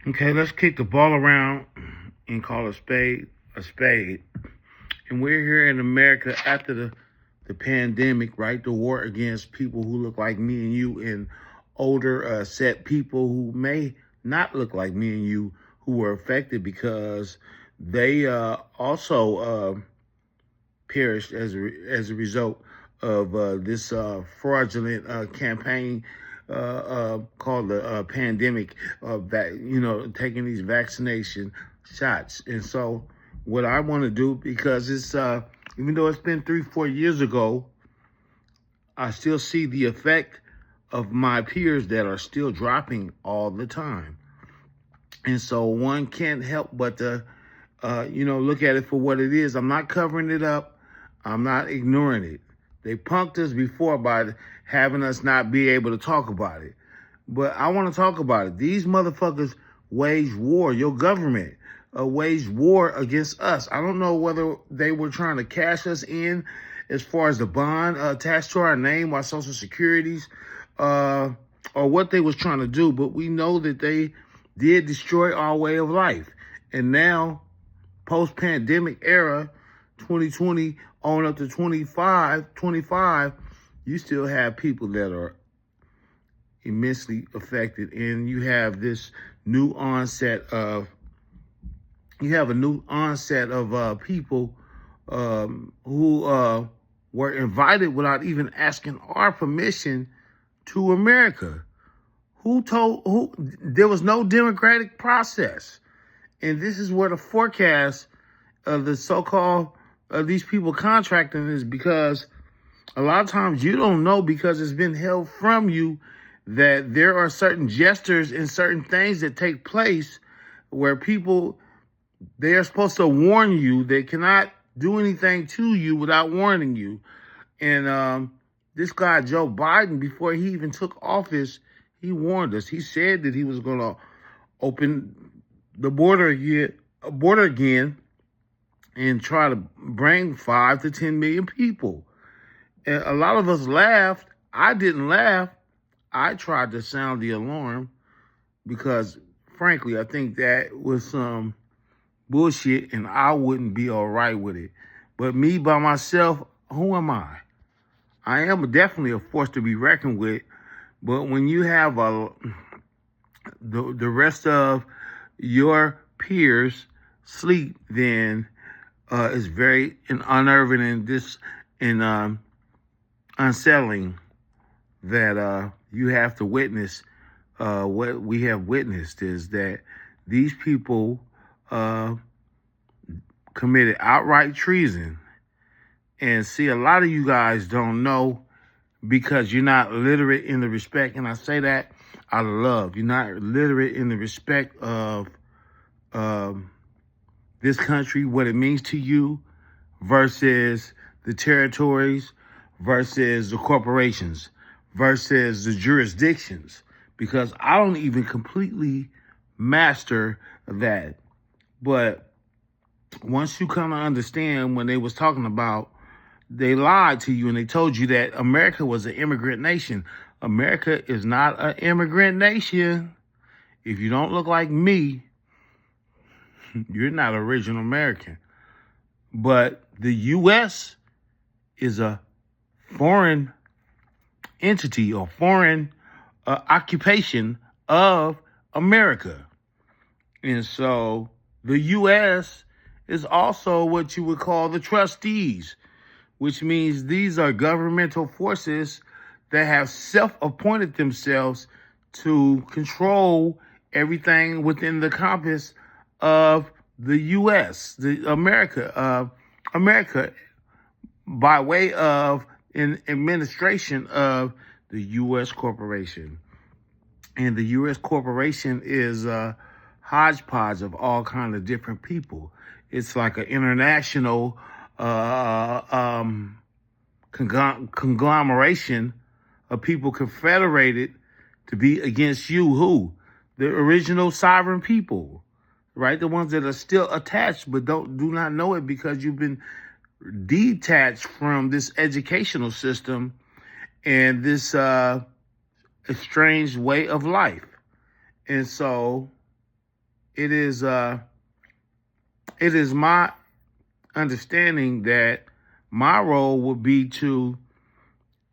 Okay, let's kick the ball around and call a spade a spade. And we're here in America after the pandemic, right? The war against people who look like me and you and older set people who may not look like me and you who were affected because they also perished as a result of this fraudulent campaign called the pandemic of that, taking these vaccination shots. And so, what I want to do, because it's even though it's been 3-4 years ago, I still see the effect of my peers that are still dropping all the time. And so one can't help but to, look at it for what it is. I'm not covering it up. I'm not ignoring it. They punked us before by having us not be able to talk about it. But I want to talk about it. These motherfuckers waged war. Your government waged war against us. I don't know whether they were trying to cash us in as far as the bond attached to our name, our social securities, or what they was trying to do. But we know that they did destroy our way of life. And now, post-pandemic era, 2020 on up to 25, you still have people that are immensely affected. And you have this new onset of, people who were invited without even asking our permission to America. There was no democratic process. And this is where the forecast of the so-called these people contracting is, because a lot of times you don't know, because it's been held from you, that there are certain gestures and certain things that take place where people, they are supposed to warn you. They cannot do anything to you without warning you. And this guy, Joe Biden, before he even took office, he warned us. He said that he was going to open the border again and try to bring 5 to 10 million people. And a lot of us laughed. I didn't laugh. I tried to sound the alarm because, frankly, I think that was some bullshit and I wouldn't be all right with it. But me by myself, who am I? I am definitely a force to be reckoned with. But when you have the rest of your peers sleep, then it's very unnerving and unsettling that you have to witness what we have witnessed, is that these people committed outright treason. And see, a lot of you guys don't know because you're not literate in the respect, and I say that out of love. You're not literate in the respect of this country, what it means to you, versus the territories, versus the corporations, versus the jurisdictions, because I don't even completely master that. But once you come to understand, when they was talking about, they lied to you and they told you that America was an immigrant nation. America is not an immigrant nation. If you don't look like me, you're not original American. But the U.S. is a foreign entity or foreign occupation of America. And so the U.S. is also what you would call the trustees, which means these are governmental forces that have self-appointed themselves to control everything within the compass of the U.S., America, by way of an administration of the U.S. corporation. And the U.S. corporation is a hodgepodge of all kinds of different people. It's like an international conglomeration of people confederated to be against you. Who? The original sovereign people, right? The ones that are still attached but do not know it because you've been detached from this educational system and this estranged way of life. And so it is my understanding that my role would be to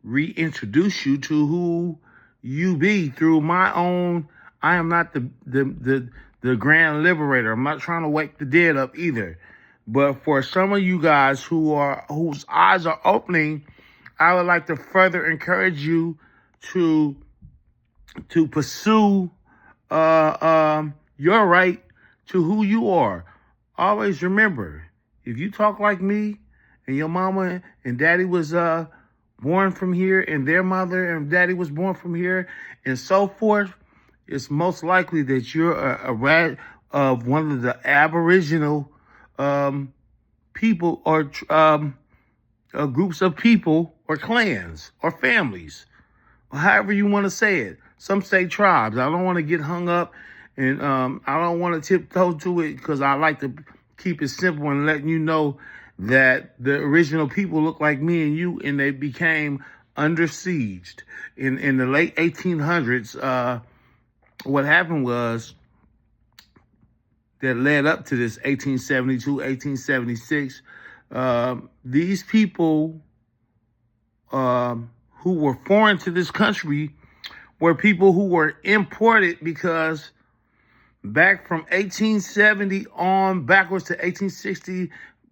reintroduce you to who you be through my own. I am not the grand liberator. I'm not trying to wake the dead up either. But for some of you guys whose eyes are opening, I would like to further encourage you to pursue your right to who you are. Always remember, if you talk like me and your mama and daddy was born from here and their mother and daddy was born from here and so forth, it's most likely that you're a rat of one of the Aboriginal people or groups of people or clans or families, or however you want to say it. Some say tribes. I don't want to get hung up, and I don't want to tiptoe to it because I like to keep it simple and letting you know that the original people look like me and you, and they became under siege. In the late 1800s, what happened was that led up to this 1872, 1876, these people who were foreign to this country were people who were imported because back from 1870 on backwards to 1860,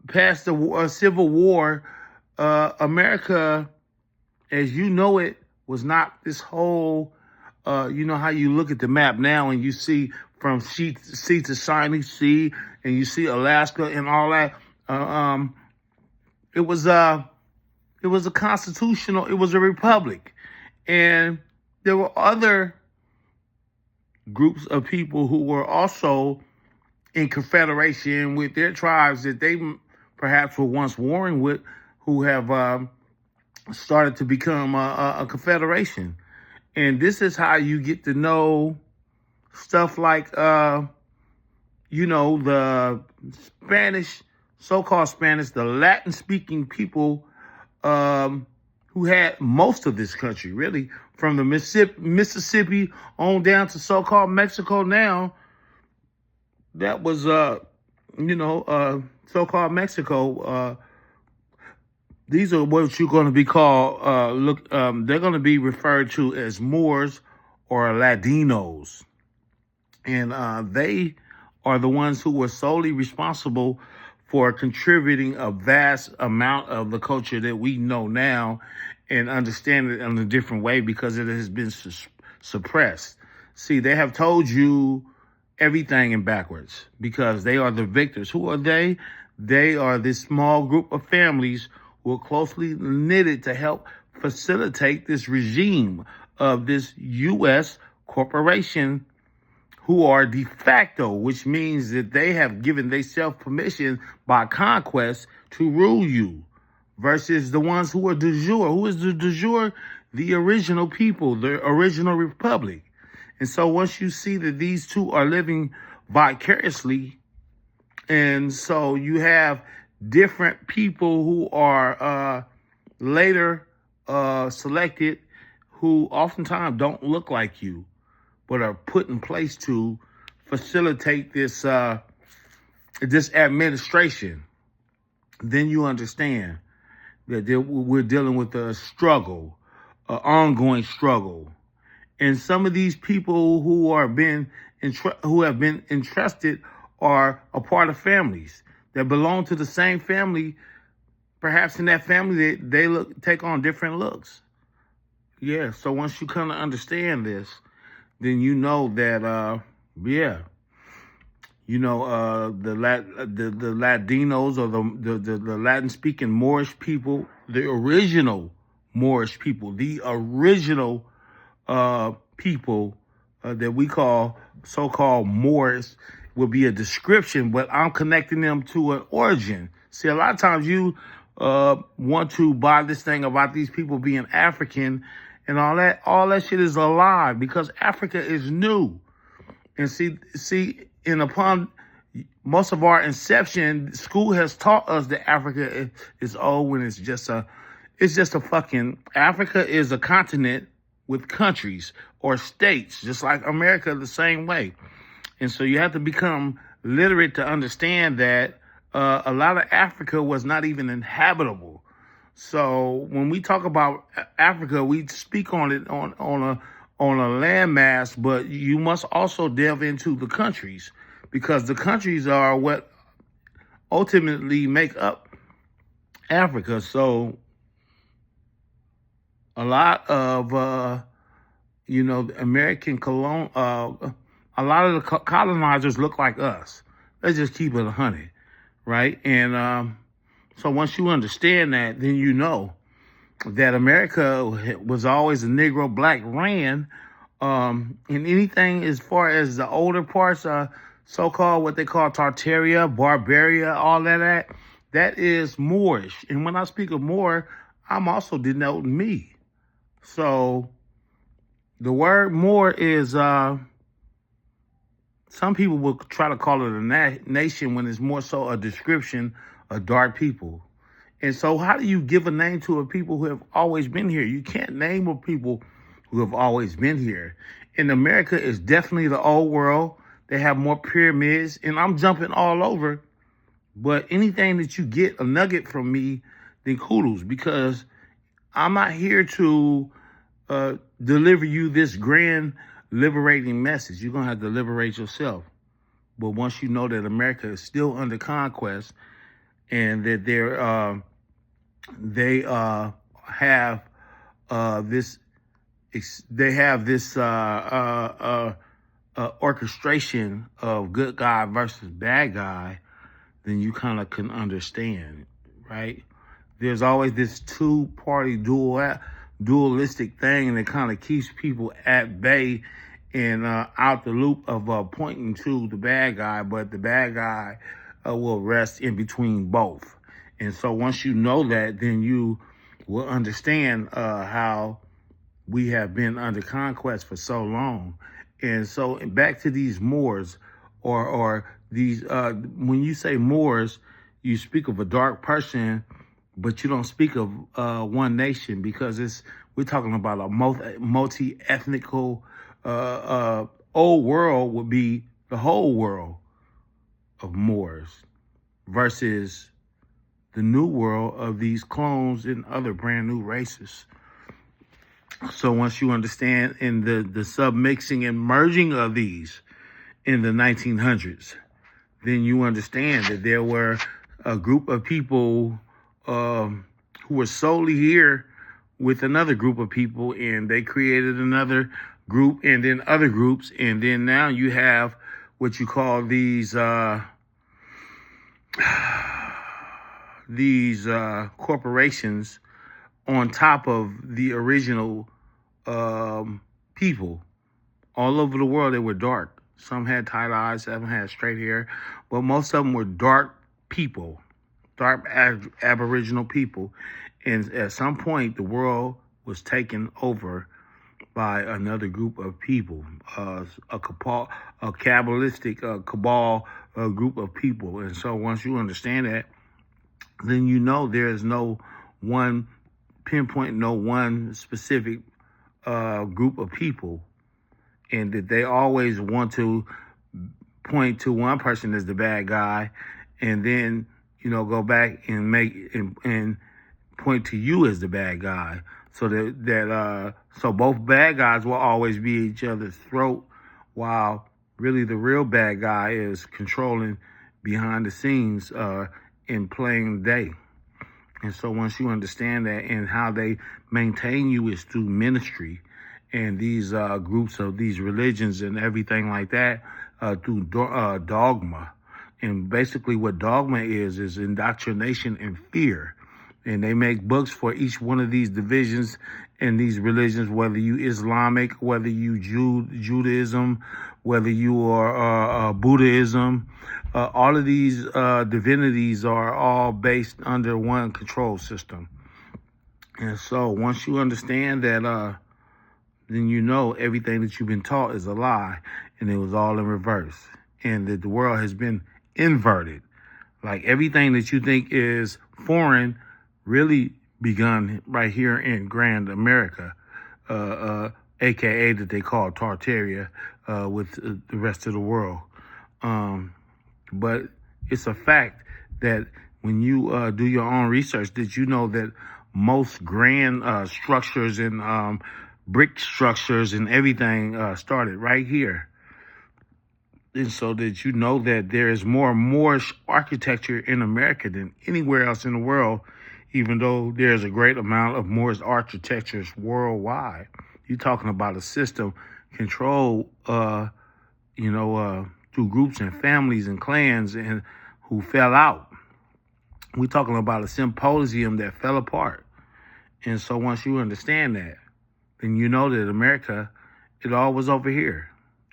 past the Civil War, America, as you know it, was not this whole, you know how you look at the map now and you see from sea to shining sea, and you see Alaska and all that. It was a constitutional, it was a republic. And there were other groups of people who were also in confederation with their tribes that they perhaps were once warring with, who have started to become a confederation. And this is how you get to know stuff like, you know, the Spanish, so-called Spanish, the Latin-speaking people who had most of this country, really, from the Mississippi on down to so-called Mexico now. That was, you know, so-called Mexico. These are what you're going to be called, they're going to be referred to as Moors or Latinos. And they are the ones who were solely responsible for contributing a vast amount of the culture that we know now and understand it in a different way because it has been suppressed. See, they have told you everything in backwards because they are the victors. Who are they? They are this small group of families who are closely knitted to help facilitate this regime of this U.S. corporation, who are de facto, which means that they have given themselves permission by conquest to rule you, versus the ones who are de jure. Who is the de jure? The original people, the original republic. And so once you see that these two are living vicariously, and so you have different people who are later selected, who oftentimes don't look like you, but are put in place to facilitate this this administration, then you understand that we're dealing with a struggle, an ongoing struggle. And some of these people who have been entrusted are a part of families that belong to the same family. Perhaps in that family, they take on different looks. Yeah, so once you come to understand this, then you know that, you know, the Latinos or the Latin-speaking Moorish people, the original Moorish people, the original people that we call so-called Moors, will be a description, but I'm connecting them to an origin. See, a lot of times you want to buy this thing about these people being African and all that shit is a lie, because Africa is new. And see, and upon most of our inception, school has taught us that Africa is old when it's just a fucking, Africa is a continent with countries or states, just like America the same way. And so you have to become literate to understand that a lot of Africa was not even inhabitable. So when we talk about Africa, we speak on it on a landmass, but you must also delve into the countries, because the countries are what ultimately make up Africa. So a lot of American a lot of the colonizers look like us. Let's just keep it 100, right? And so once you understand that, then you know that America was always a Negro black ran. And anything as far as the older parts, so-called what they call Tartaria, Barbaria, all that is Moorish. And when I speak of Moor, I'm also denoting me. So the word Moor is, some people will try to call it a nation when it's more so a description of dark people. And so how do you give a name to a people who have always been here? You can't name a people who have always been here. And America is definitely the old world. They have more pyramids, and I'm jumping all over. But anything that you get a nugget from me, then kudos, because I'm not here to deliver you this grand liberating message. You're going to have to liberate yourself. But once you know that America is still under conquest and that they have this orchestration of good guy versus bad guy, then you kind of can understand, right? There's always this two-party dualistic thing that kind of keeps people at bay and out the loop of pointing to the bad guy, but the bad guy will rest in between both. And so once you know that, then you will understand how we have been under conquest for so long. And so back to these Moors, or these, when you say Moors, you speak of a dark person, but you don't speak of one nation, because we're talking about a multi-ethnical old world would be the whole world of Moors versus the new world of these clones and other brand new races. So once you understand in the submixing and merging of these in the 1900s, then you understand that there were a group of people who were solely here with another group of people, and they created another group and then other groups. And then now you have what you call these corporations on top of the original people. All over the world, they were dark. Some had tight eyes, some had straight hair, but most of them were dark people, dark Aboriginal people. And at some point, the world was taken over by another group of people, a Kabbalistic cabal group of people. And so once you understand that, then you know there is no one pinpoint, no one specific group of people, and that they always want to point to one person as the bad guy, and then go back and make and point to you as the bad guy, so so both bad guys will always be each other's throat, while really the real bad guy is controlling behind the scenes in plain day. And so once you understand that, and how they maintain you is through ministry and these groups of these religions and everything like that, through dogma. And basically what dogma is indoctrination and fear. And they make books for each one of these divisions and these religions, whether you Islamic, whether you Judaism, whether you are Buddhism. All of these divinities are all based under one control system. And so once you understand that, then you know everything that you've been taught is a lie, and it was all in reverse, and that the world has been inverted. Like everything that you think is foreign really begun right here in Grand America, aka that they call Tartaria, with the rest of the world. Um, but it's a fact that when you do your own research, did you know that most grand structures and brick structures and everything started right here? And so did you know that there is more Moorish architecture in America than anywhere else in the world, even though there's a great amount of Moorish architectures worldwide? You're talking about a system controlled, through groups and families and clans and who fell out. We're talking about a symposium that fell apart. And so once you understand that, then you know that America, it all was over here.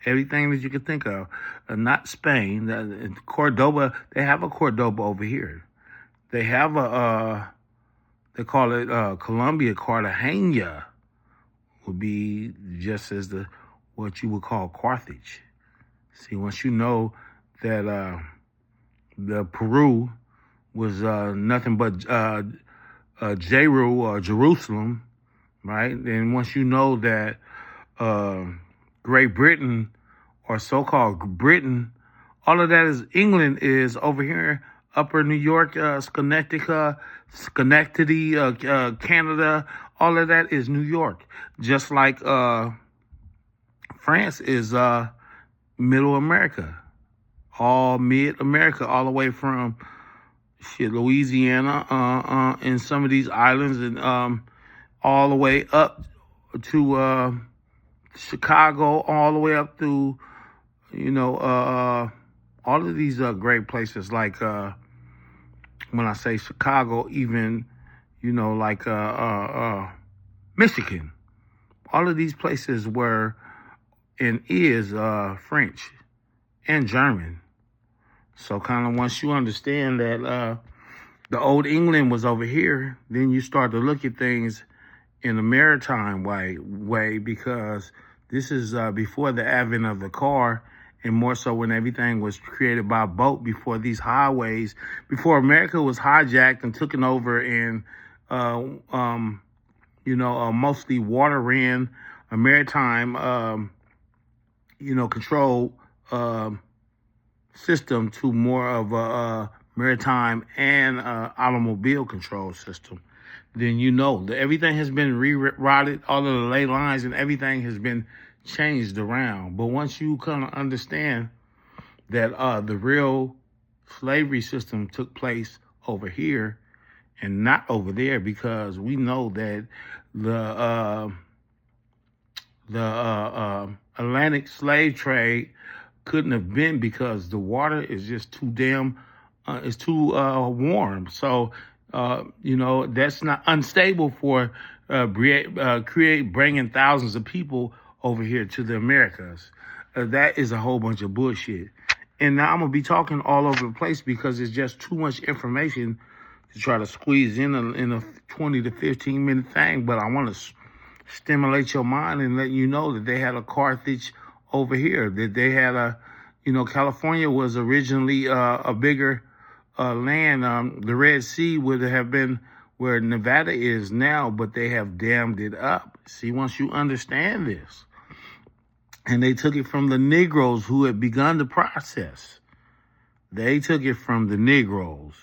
Everything that you could think of, not Spain, Cordoba. They have a Cordoba over here. They have they call it Colombia. Cartagena would be just as what you would call Carthage. See, once you know that the Peru was nothing but Jeru or Jerusalem, right? And once you know that Great Britain or so-called Britain, all of that is England is over here, Upper New York, Schenectady, Canada. All of that is New York. Just like France is Middle America, all mid-America, all the way from Louisiana, and some of these islands, and all the way up to Chicago, all the way up to all of these great places. Like when I say Chicago, even like Michigan. All of these places were and is French and German. So kind of once you understand that the old England was over here, then you start to look at things in a maritime way because this is before the advent of the car, and more so when everything was created by boat, before these highways, before America was hijacked and taken over, and mostly water ran a maritime control system to more of a maritime and automobile control system. Then that everything has been rerouted, all of the ley lines and everything has been changed around. But once you kind of understand that the real slavery system took place over here and not over there, because we know that the Atlantic slave trade couldn't have been, because the water is just too it's too warm. So that's not unstable for bringing thousands of people over here to the Americas. That is a whole bunch of bullshit. And now I'm gonna be talking all over the place because it's just too much information to try to squeeze in a 20 to 15 minute thing. But I want to stimulate your mind and let you know that they had a Carthage over here, that they had California was originally a bigger land. The Red Sea would have been where Nevada is now, but they have dammed it up. See, once you understand this, and they took it from the Negroes who had begun the process. They took it from the Negroes.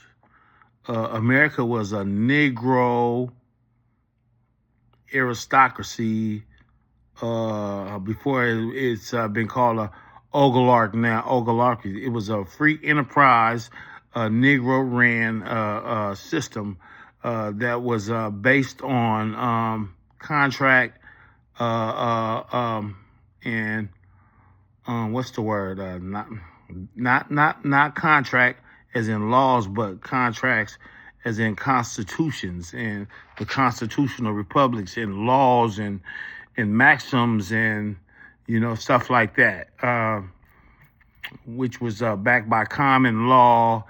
America was a Negro aristocracy before it's been called a oligarchy. It was a free enterprise, Negro-ran system that was based on contract and what's the word? Not contract as in laws, but contracts as in constitutions and the constitutional republics and laws and maxims and stuff like that, which was backed by common law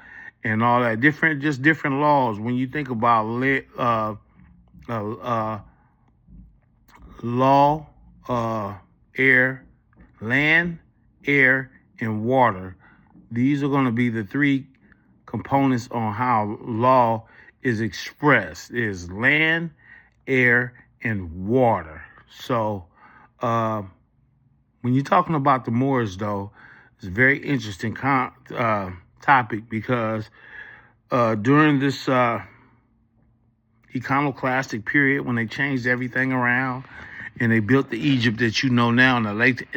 and all that different laws. When you think about law, land, air, and water. These are going to be the three components on how law is expressed: is land, air, and water. So when you're talking about the Moors, though, It's a very interesting topic because during this iconoclastic period, when they changed everything around and they built the Egypt that you know now in the late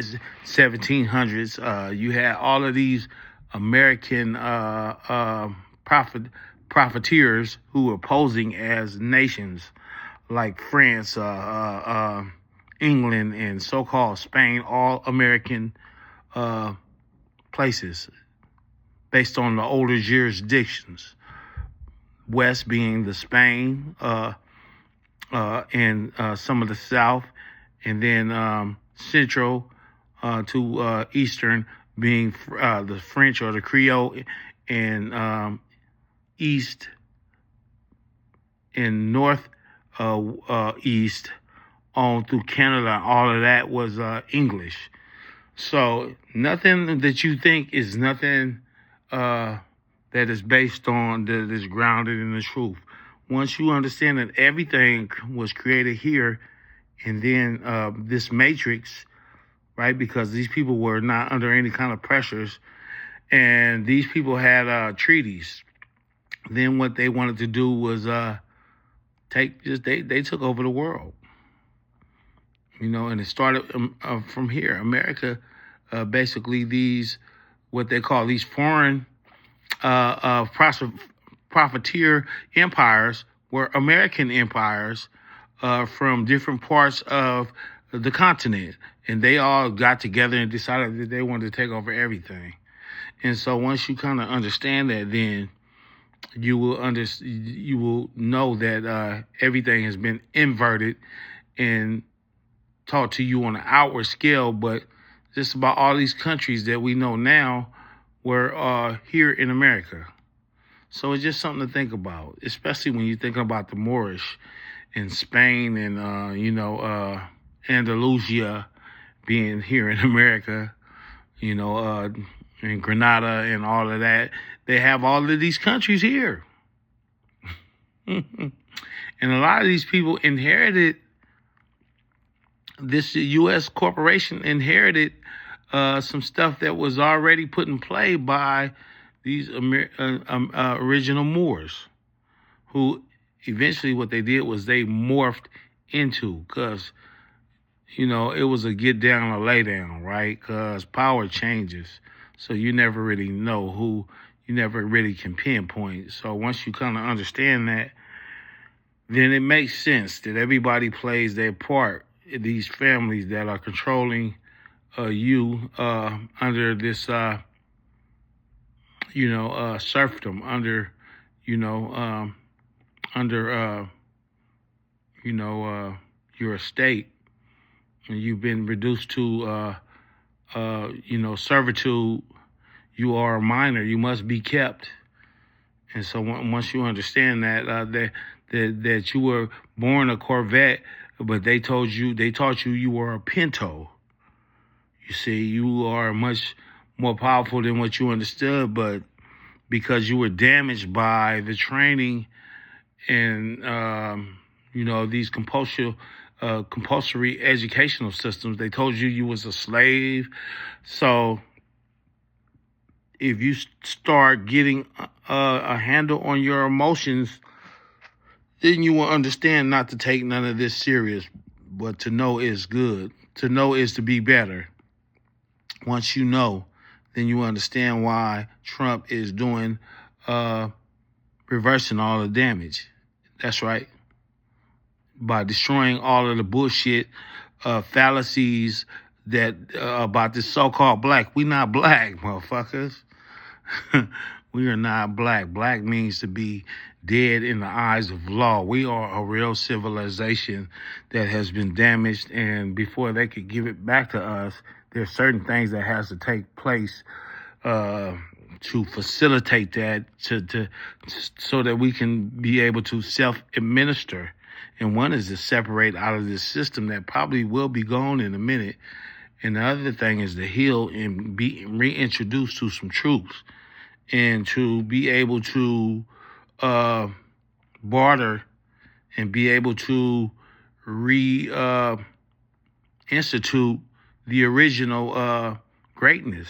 1700s, you had all of these American profiteers who were posing as nations like France, England, and so-called Spain, all American places based on the older jurisdictions. West being the Spain and some of the South, and then Central to Eastern being the French or the Creole, and East and North East on through Canada. All of that was English. So nothing that you think is nothing that is based on, that is grounded in the truth. Once you understand that everything was created here, and then this matrix, right? Because these people were not under any kind of pressures, and these people had treaties. Then what they wanted to do was they took over the world, and it started from here. America, basically what they call these foreign profiteer empires were American empires from different parts of the continent, and they all got together and decided that they wanted to take over everything. And so once you kind of understand that, then you will know that everything has been inverted and taught to you on an outward scale, but just about all these countries that we know now were here in America. So it's just something to think about, especially when you're thinking about the Moorish in Spain and, Andalusia being here in America, and Grenada and all of that. They have all of these countries here. And a lot of these people inherited, this U.S. corporation inherited some stuff that was already put in play by these original Moors, who eventually what they did was they morphed into, because, it was a get down or lay down, right? Because power changes. So you never really know who, you never really can pinpoint. So once you kind of understand that, then it makes sense that everybody plays their part. These families that are controlling you under this, serfdom, under, your estate, and you've been reduced to, servitude. You are a minor. You must be kept. And so once you understand that, that you were born a Corvette, but they taught you you were a Pinto. You see, you are much more powerful than what you understood, but because you were damaged by the training and, these compulsory educational systems, they told you was a slave. So if you start getting a handle on your emotions, then you will understand not to take none of this serious, but to know is good. To know is to be better. Once you know, then you understand why Trump is doing, reversing all the damage. That's right. By destroying all of the bullshit, fallacies that about this so-called black. We not black, motherfuckers. We are not black. Black means to be dead in the eyes of law. We are a real civilization that has been damaged, and before they could give it back to us, there's certain things that has to take place to facilitate that, so that we can be able to self-administer. And one is to separate out of this system that probably will be gone in a minute. And the other thing is to heal and be reintroduced to some truths, and to be able to barter and be able to institute the original greatness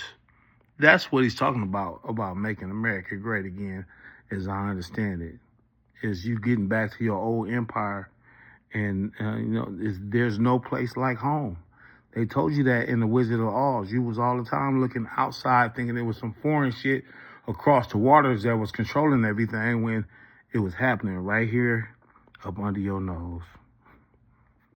That's what he's talking about making America great again, as I understand it, is you getting back to your old empire. And, there's no place like home. They told you that in The Wizard of Oz. You was all the time looking outside thinking there was some foreign shit across the waters that was controlling everything when it was happening right here up under your nose.